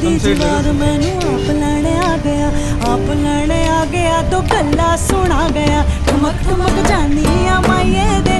जवाब मैनू आप लैने आ गया तो गल्ला सुना गया ठुमक ठुमक जानी आ माइये दे